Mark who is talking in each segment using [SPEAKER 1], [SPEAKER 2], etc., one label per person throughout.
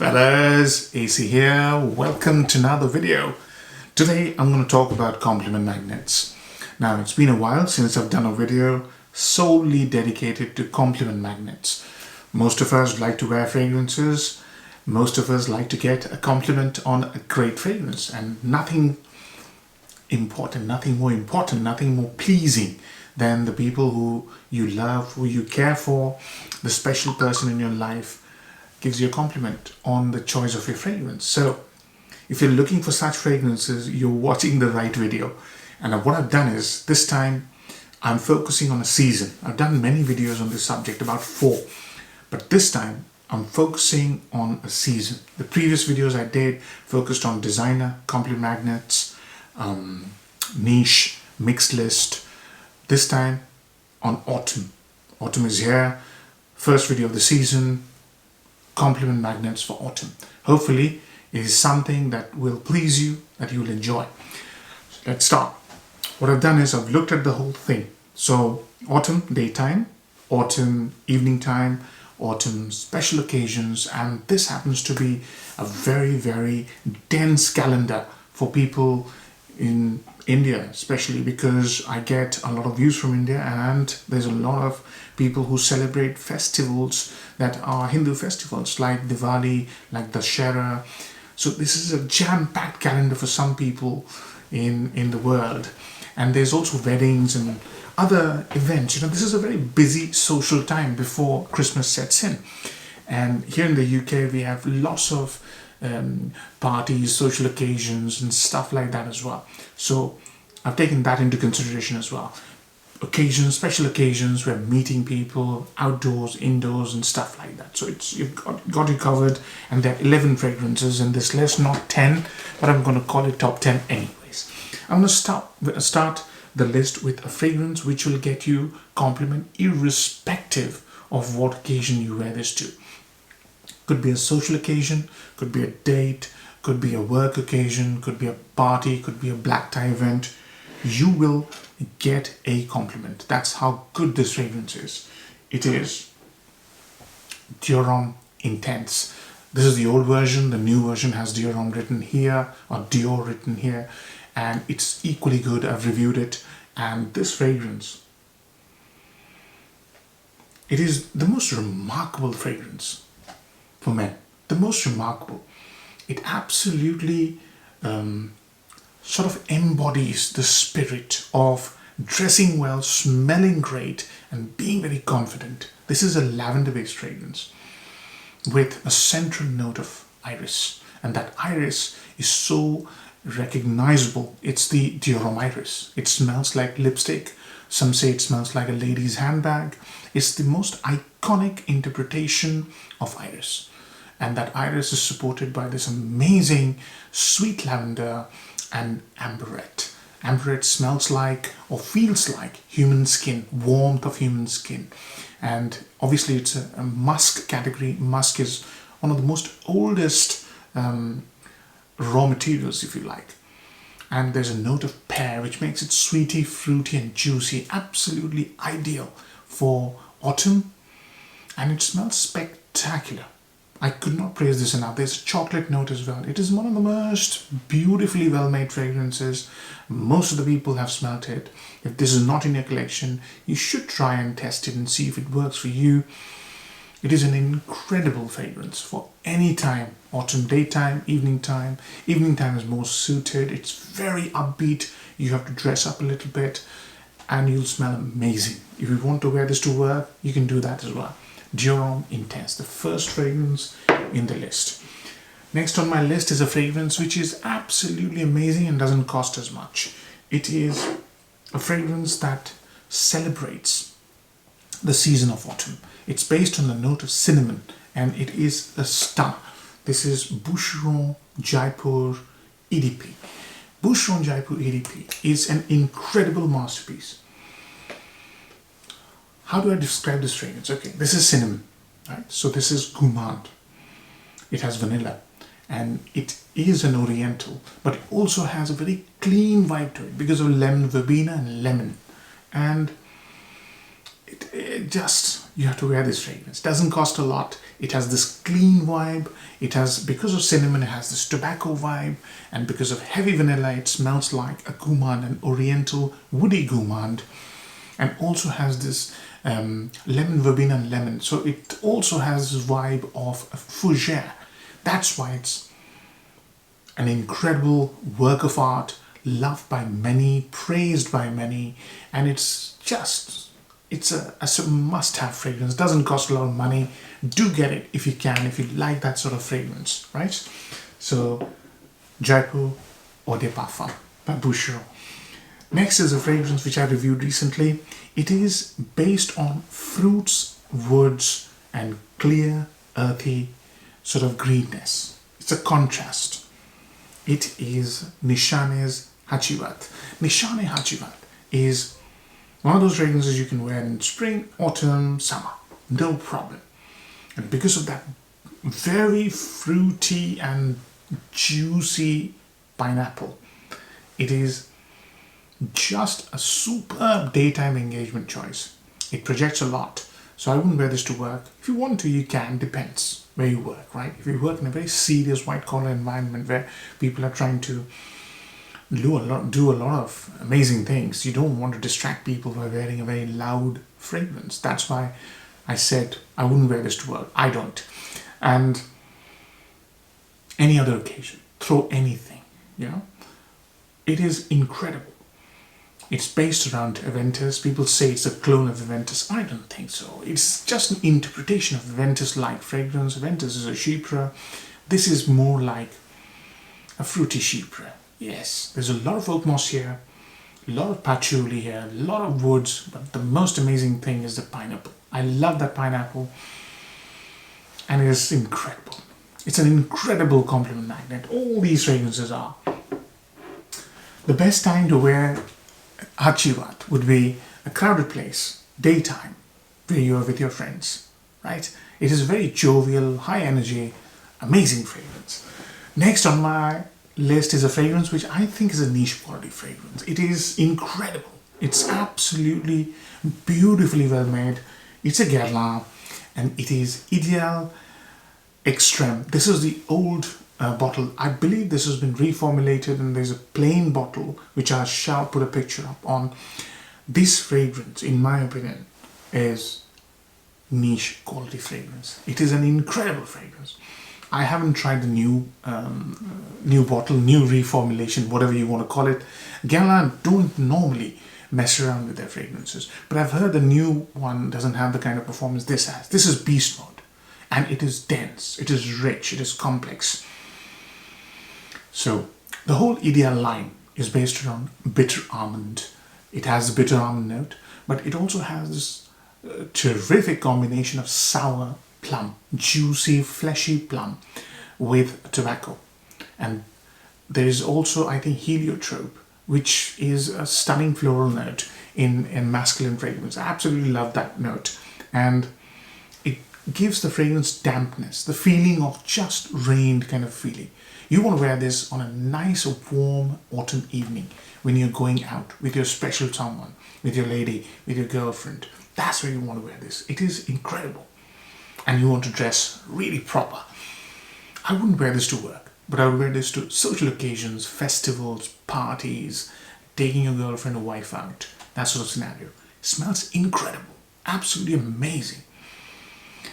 [SPEAKER 1] Fellas, AC here. Welcome to another video. Today I'm going to talk about compliment magnets. Now it's been a while since I've done a video solely dedicated to compliment magnets. Most of us like to wear fragrances. Most of us like to get a compliment on a great fragrance, and nothing more pleasing than the people who you love, who you care for, the special person in your life gives you a compliment on the choice of your fragrance. So if you're looking for such fragrances, you're watching the right video. And what I've done is, this time I'm focusing on a season. I've done many videos on this subject, about 4, but this time I'm focusing on a season. The previous videos I did focused on designer, compliment magnets, niche, mixed list. This time on autumn. Autumn is here. First video of the season. Compliment magnets for autumn. Hopefully it is something that will please you, that you will enjoy. So let's start. What I've done is I've looked at the whole thing. So autumn daytime, autumn evening time, autumn special occasions, and this happens to be a very, very dense calendar for people in India, especially because I get a lot of views from India, and there's a lot of people who celebrate festivals that are Hindu festivals like Diwali, like Dussehra. So this is a jam-packed calendar for some people in the world. And there's also weddings and other events. This is a very busy social time before Christmas sets in. And here in the UK, we have lots of parties, social occasions and stuff like that as well. So I've taken that into consideration as well. Occasions, special occasions, we're meeting people outdoors, indoors and stuff like that. So you've got you covered, and there are 11 fragrances in this list, not 10, but I'm going to call it top 10 anyways. I'm going to start the list with a fragrance which will get you compliment irrespective of what occasion you wear this to. Could be a social occasion, could be a date, could be a work occasion, could be a party, could be a black tie event. You will get a compliment. That's how good this fragrance is. It is Dior Intense. This is the old version. The new version has Dior written here, or Dior written here, and it's equally good. I've reviewed it, and this fragrance, it is the most remarkable fragrance for men. The most remarkable. It absolutely sort of embodies the spirit of dressing well, smelling great, and being very confident. This is a lavender-based fragrance with a central note of iris, and that iris is so recognizable. It's the Dior iris. It smells like lipstick. Some say it smells like a lady's handbag. It's the most iconic interpretation of iris, and that iris is supported by this amazing sweet lavender and amberette. Amberette smells like, or feels like, human skin, warmth of human skin. And obviously it's a musk category. Musk is one of the most oldest raw materials, if you like. And there's a note of pear which makes it sweety, fruity and juicy. Absolutely ideal for autumn, and it smells spectacular. I could not praise this enough. There's a chocolate note as well. It is one of the most beautifully well-made fragrances. Most of the people have smelt it. If this is not in your collection, you should try and test it and see if it works for you. It is an incredible fragrance for any time. Autumn daytime, evening time. Evening time is more suited. It's very upbeat. You have to dress up a little bit and you'll smell amazing. If you want to wear this to work, you can do that as well. Dior Intense, the first fragrance in the list. Next on my list is a fragrance which is absolutely amazing and doesn't cost as much. It is a fragrance that celebrates the season of autumn. It's based on the note of cinnamon, and it is a star. This is Boucheron Jaipur EDP. Boucheron Jaipur EDP is an incredible masterpiece. How do I describe this fragrance? Okay, this is cinnamon, right? So this is gourmand. It has vanilla, and it is an oriental, but it also has a very clean vibe to it because of lemon verbena and lemon. And it just you have to wear this fragrance. It doesn't cost a lot. It has this clean vibe. It has, because of cinnamon, it has this tobacco vibe. And because of heavy vanilla, it smells like a gourmand, an oriental woody gourmand. And also has this lemon verbena and lemon. So it also has this vibe of a fougere. That's why it's an incredible work of art, loved by many, praised by many, and it's a must-have fragrance. It doesn't cost a lot of money. Do get it if you can, if you like that sort of fragrance, right? So, Jaipur Eau de Parfum by Boucheron. Next is a fragrance which I reviewed recently. It is based on fruits, woods, and clear, earthy sort of greenness. It's a contrast. It is Nishane's Hachivat. Nishane Hachivat is one of those fragrances you can wear in spring, autumn, summer. No problem. And because of that very fruity and juicy pineapple, it is just a superb daytime engagement choice. It projects a lot. So I wouldn't wear this to work. If you want to, you can. Depends where you work, right? If you work in a very serious white-collar environment where people are trying to do a lot of amazing things, you don't want to distract people by wearing a very loud fragrance. That's why I said I wouldn't wear this to work. I don't. And any other occasion, throw anything, It is incredible. It's based around Aventus. People say it's a clone of Aventus. I don't think so. It's just an interpretation of Aventus-like fragrance. Aventus is a chypre. This is more like a fruity chypre. Yes, there's a lot of oak moss here, a lot of patchouli here, a lot of woods, but the most amazing thing is the pineapple. I love that pineapple, and it is incredible. It's an incredible compliment magnet. All these fragrances are. The best time to wear Hachivat would be a crowded place, daytime, where you are with your friends, right? It is a very jovial, high energy, amazing fragrance. Next on my list is a fragrance which I think is a niche quality fragrance. It is incredible. It's absolutely beautifully well made. It's a Guerlain, and it is Ideal Extreme. This is the old bottle. I believe this has been reformulated, and there's a plain bottle which I shall put a picture up on. This fragrance, in my opinion, is niche quality fragrance. It is an incredible fragrance. I haven't tried the new bottle, new reformulation, whatever you want to call it. Guerlain don't normally mess around with their fragrances, but I've heard the new one doesn't have the kind of performance this has. This is beast mode, and it is dense, it is rich, it is complex. So the whole Ideal line is based around bitter almond. It has a bitter almond note, but it also has this terrific combination of sour plum, juicy, fleshy plum with tobacco. And there is also, I think, heliotrope, which is a stunning floral note in masculine fragrance. I absolutely love that note. And it gives the fragrance dampness, the feeling of just rained kind of feeling. You want to wear this on a nice, warm autumn evening when you're going out with your special someone, with your lady, with your girlfriend. That's where you want to wear this. It is incredible. And you want to dress really proper. I wouldn't wear this to work, but I would wear this to social occasions, festivals, parties, taking your girlfriend or wife out, that sort of scenario. It smells incredible, absolutely amazing.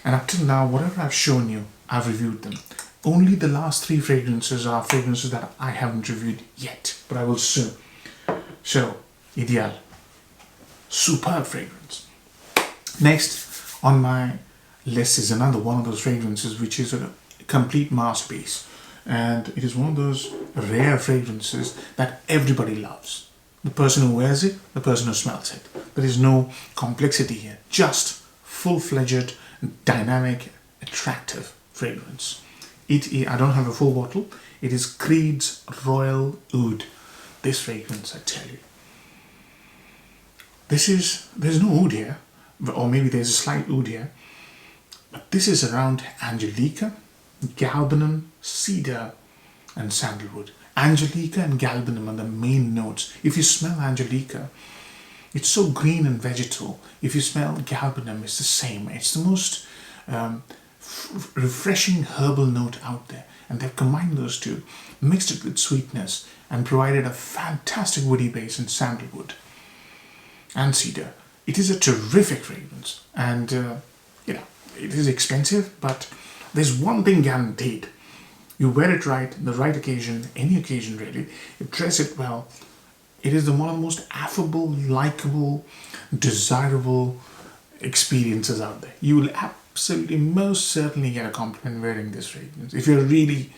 [SPEAKER 1] And up till now, whatever I've shown you, I've reviewed them. Only the last 3 fragrances are fragrances that I haven't reviewed yet, but I will soon. So, Ideal, superb fragrance. Next on my list is another one of those fragrances which is a complete masterpiece, and it is one of those rare fragrances that everybody loves. The person who wears it, the person who smells it. There is no complexity here, just full-fledged, dynamic, attractive fragrance. I don't have a full bottle. It is Creed's Royal Oud. This fragrance, I tell you. There's no oud here, or maybe there's a slight oud here, but this is around Angelica, galbanum, cedar, and sandalwood. Angelica and galbanum are the main notes. If you smell Angelica, It's so green and vegetal. If you smell galbanum, it's the same. It's the most refreshing herbal note out there. And they've combined those two, mixed it with sweetness, and provided a fantastic woody base in sandalwood and cedar. It is a terrific fragrance, and it is expensive, but there's one thing guaranteed. You wear it right, the right occasion, any occasion really, you dress it well. It is one of the most affable, likable, desirable experiences out there. You will absolutely, most certainly get a compliment wearing this fragrance. If you're really,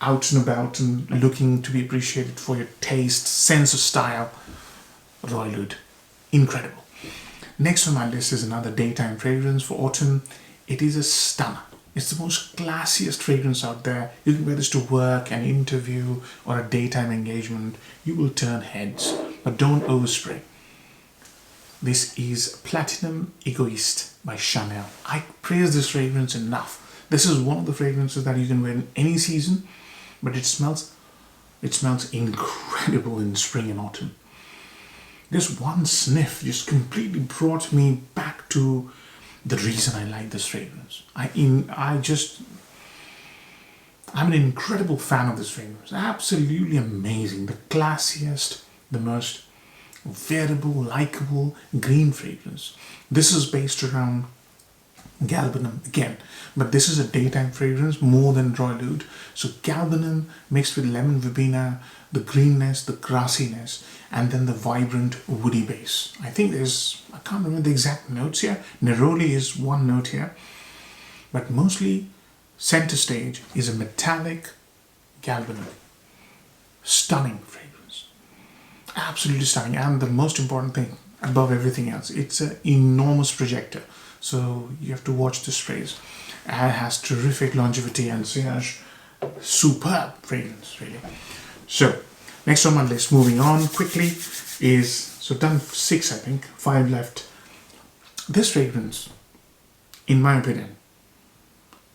[SPEAKER 1] out and about and looking to be appreciated for your taste, sense of style, Royal Oud, incredible. Next on my list is another daytime fragrance for autumn. It is a stunner. It's the most classiest fragrance out there. You can wear this to work, an interview, or a daytime engagement. You will turn heads, but don't overspray. This is Platinum Egoist by Chanel. I praise this fragrance enough. This is one of the fragrances that you can wear in any season, but it smells incredible in spring and autumn. Just one sniff just completely brought me back to the reason I like this fragrance. I'm an incredible fan of this fragrance. Absolutely amazing. The classiest, the most wearable, likable green fragrance. This is based around galbanum again, but this is a daytime fragrance more than Royal Oud. So galbanum mixed with lemon verbena, the greenness, the grassiness, and then the vibrant woody base. I can't remember the exact notes here. Neroli is one note here, but mostly center stage is a metallic galbanum. Stunning fragrance. Absolutely stunning. And the most important thing above everything else, it's an enormous projector. So you have to watch this phrase. It has terrific longevity and sillage. Superb fragrance, really. So, next on my list, moving on quickly, done 6, I think, 5 left. This fragrance, in my opinion,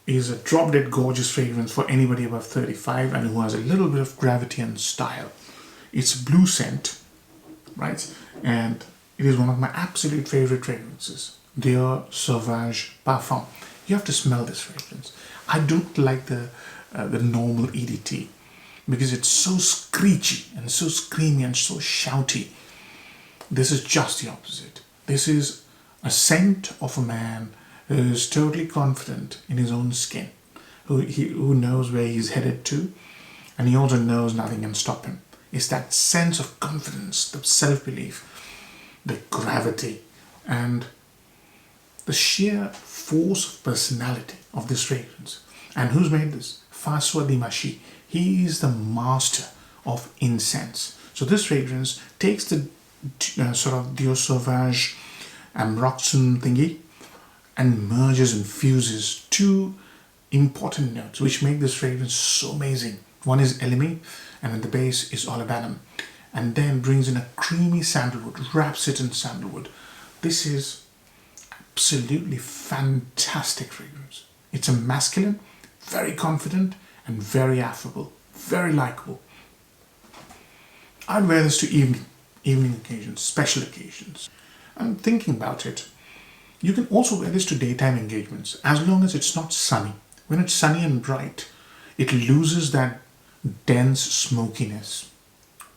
[SPEAKER 1] is a drop-dead gorgeous fragrance for anybody above 35 and who has a little bit of gravity and style. It's blue scent, right? And it is one of my absolute favorite fragrances. Dior Sauvage Parfum. You have to smell this fragrance. I don't like the normal EDT because it's so screechy and so screamy and so shouty. This is just the opposite. This is a scent of a man who is totally confident in his own skin, who knows where he's headed to, and he also knows nothing can stop him. It's that sense of confidence, the self-belief, the gravity, and the sheer force of personality of this fragrance. And who's made this? François Dimachi. He is the master of incense. So this fragrance takes the sort of Dior Sauvage Ambroxan thingy and merges and fuses two important notes which make this fragrance so amazing. One is elemi, and then the base is olibanum, and then brings in a creamy sandalwood, wraps it in sandalwood. This is absolutely fantastic fragrance. It's a masculine, very confident, and very affable, very likable. I'd wear this to evening occasions, special occasions. I'm thinking about it. You can also wear this to daytime engagements, as long as it's not sunny. When it's sunny and bright, it loses that dense smokiness,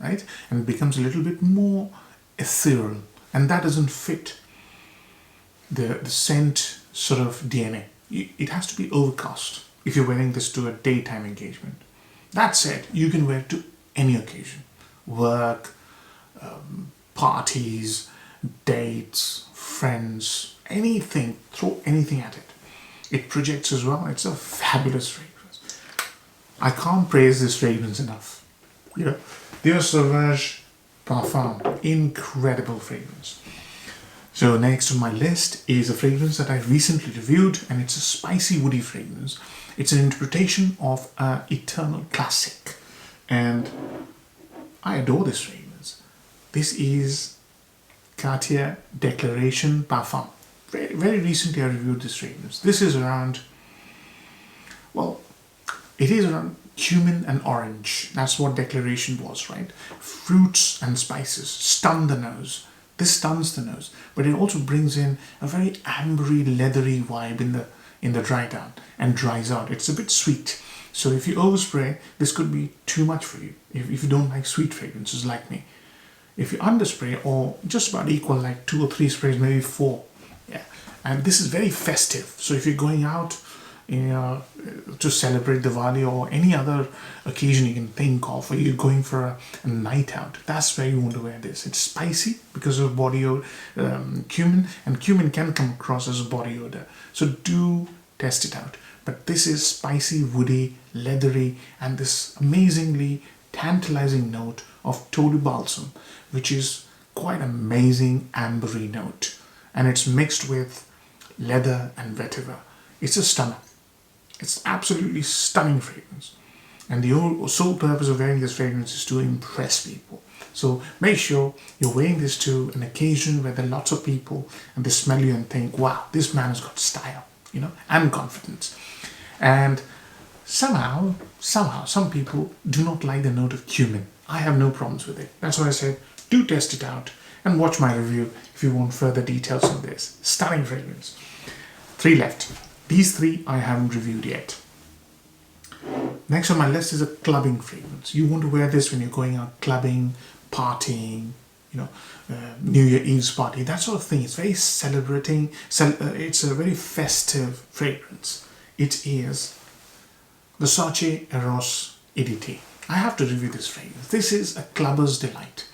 [SPEAKER 1] right? And it becomes a little bit more ethereal, and that doesn't fit the scent sort of DNA. It has to be overcast if you're wearing this to a daytime engagement. That said, you can wear it to any occasion. Work, parties, dates, friends, anything. Throw anything at it. It projects as well. It's a fabulous fragrance. I can't praise this fragrance enough. Dior Sauvage Parfum, incredible fragrance. So next on my list is a fragrance that I recently reviewed, and it's a spicy woody fragrance. It's an interpretation of an eternal classic, and I adore this fragrance. This is Cartier Declaration Parfum. Very, very recently I reviewed this fragrance. This is around, it is around cumin and orange. That's what declaration was, right? Fruits and spices stun the nose. This stuns the nose, but it also brings in a very ambery, leathery vibe in the dry down and dries out. It's a bit sweet. So if you overspray, this could be too much for you if you don't like sweet fragrances like me. If you underspray, or just about equal, like 2 or 3 sprays, maybe 4. Yeah. And this is very festive. So if you're going out to celebrate Diwali or any other occasion you can think of, or you're going for a night out, that's where you want to wear this. It's spicy because of body odor, cumin, and cumin can come across as a body odor. So do test it out. But this is spicy, woody, leathery, and this amazingly tantalizing note of toady balsam, which is quite amazing ambery note. And it's mixed with leather and vetiver. It's a stunner. It's absolutely stunning fragrance. And the sole purpose of wearing this fragrance is to impress people. So make sure you're wearing this to an occasion where there are lots of people and they smell you and think, wow, this man has got style, and confidence. And somehow, some people do not like the note of cumin. I have no problems with it. That's why I said, do test it out and watch my review if you want further details on this. Stunning fragrance. 3 left. These 3 I haven't reviewed yet. Next on my list is a clubbing fragrance. You want to wear this when you're going out clubbing, partying, New Year Eve's party, that sort of thing. It's very celebrating. It's a very festive fragrance. It is the Sache Eros EDT. I have to review this fragrance. This is a clubber's delight.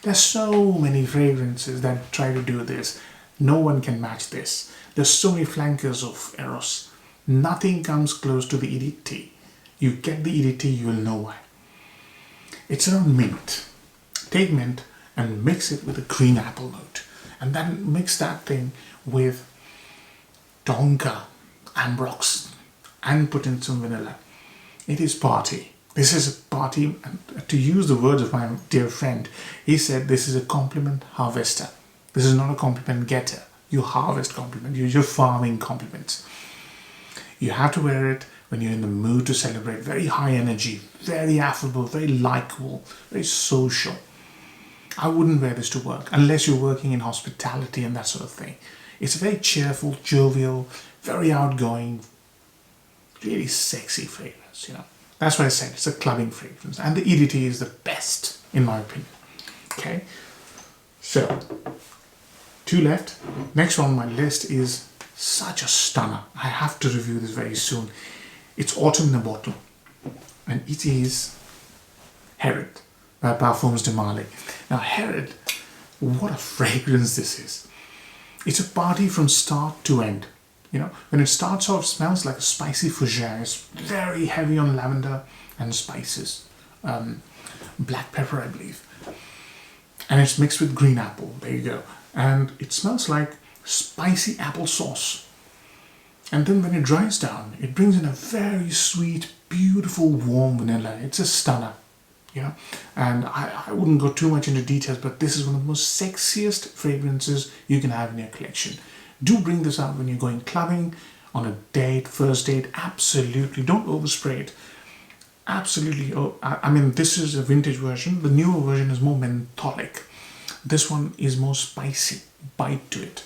[SPEAKER 1] There's so many fragrances that try to do this. No one can match this. There's so many flankers of Eros. Nothing comes close to the EDT. You get the EDT, you will know why. It's around mint. Take mint and mix it with a green apple note. And then mix that thing with tonka, ambrox, and put in some vanilla. It is party. This is a party, and to use the words of my dear friend, he said this is a compliment harvester. This is not a compliment getter. You harvest compliment. You're farming compliments. You have to wear it when you're in the mood to celebrate. Very high energy, very affable, very likable, very social. I wouldn't wear this to work unless you're working in hospitality and that sort of thing. It's a very cheerful, jovial, very outgoing, really sexy fragrance, That's why I said it's a clubbing fragrance. And the EDT is the best, in my opinion. Okay? So, 2 left. Next on my list is such a stunner. I have to review this very soon. It's Autumn in a Bottle. And it is Herod by Parfums de Marly. Now, Herod, what a fragrance this is. It's a party from start to end. When it starts off, it smells like a spicy fougere. It's very heavy on lavender and spices. Black pepper, I believe. And it's mixed with green apple. There you go. And it smells like spicy applesauce. And then when it dries down, it brings in a very sweet, beautiful, warm vanilla. It's a stunner. And I wouldn't go too much into details, but this is one of the most sexiest fragrances you can have in your collection. Do bring this out when you're going clubbing, on a date, first date. Absolutely. Don't overspray it. Absolutely. I mean, this is a vintage version. The newer version is more mentholic. This one is more spicy. Bite to it.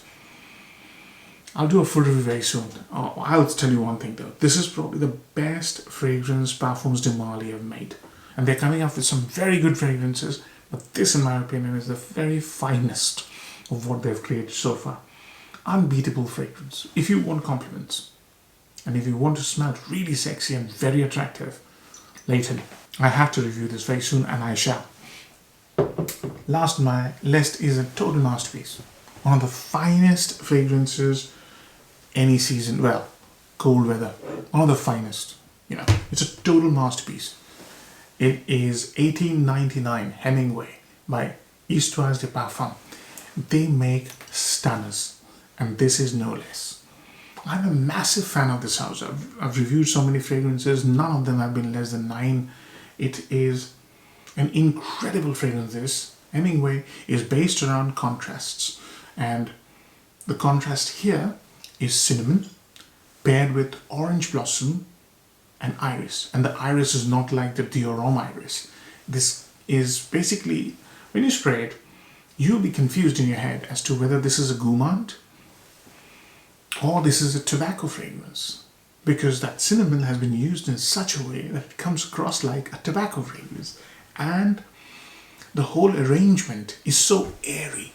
[SPEAKER 1] I'll do a full review very soon. I'll tell you one thing though. This is probably the best fragrance Parfums de Marly have made. And they're coming up with some very good fragrances. But this, in my opinion, is the very finest of what they've created so far. Unbeatable fragrance. If you want compliments, and if you want to smell really sexy and very attractive, later. I have to review this very soon, and I shall. Last on my list is a total masterpiece. One of the finest fragrances any season, well, cold weather. One of the finest. It's a total masterpiece. It is 1899 Hemingway by Histoire de Parfum. They make stunners. And this is no less. I'm a massive fan of this house. I've reviewed so many fragrances. None of them have been less than 9. It is an incredible fragrance. This Hemingway is based around contrasts. And the contrast here is cinnamon paired with orange blossom and iris. And the iris is not like the diorama iris. This is basically, when you spray it, you'll be confused in your head as to whether this is a gourmand or this is a tobacco fragrance, because that cinnamon has been used in such a way that it comes across like a tobacco fragrance. And the whole arrangement is so airy,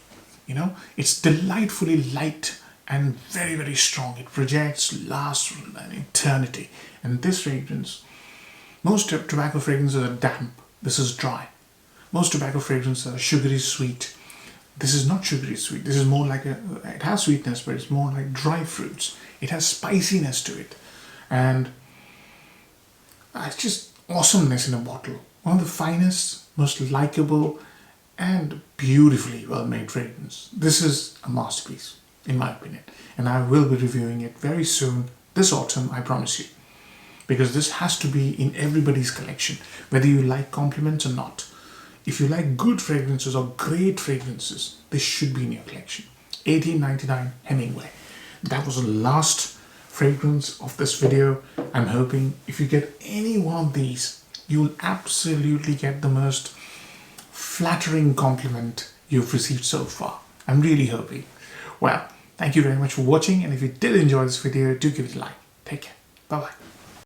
[SPEAKER 1] it's delightfully light and very, very strong. It projects, lasts for an eternity. And this fragrance, most tobacco fragrances are damp. This is dry. Most tobacco fragrances are sugary sweet. This is not sugary sweet. This is more like it has sweetness, but it's more like dry fruits. It has spiciness to it. And it's just awesomeness in a bottle. One of the finest, most likable, and beautifully well-made fragrance. This is a masterpiece, in my opinion. And I will be reviewing it very soon, this autumn, I promise you. Because this has to be in everybody's collection, whether you like compliments or not. If you like good fragrances or great fragrances, this should be in your collection. 1899 Hemingway. That was the last fragrance of this video. I'm hoping if you get any one of these, you'll absolutely get the most flattering compliment you've received so far. I'm really hoping. Well, thank you very much for watching, and if you did enjoy this video, do give it a like. Take care. Bye-bye.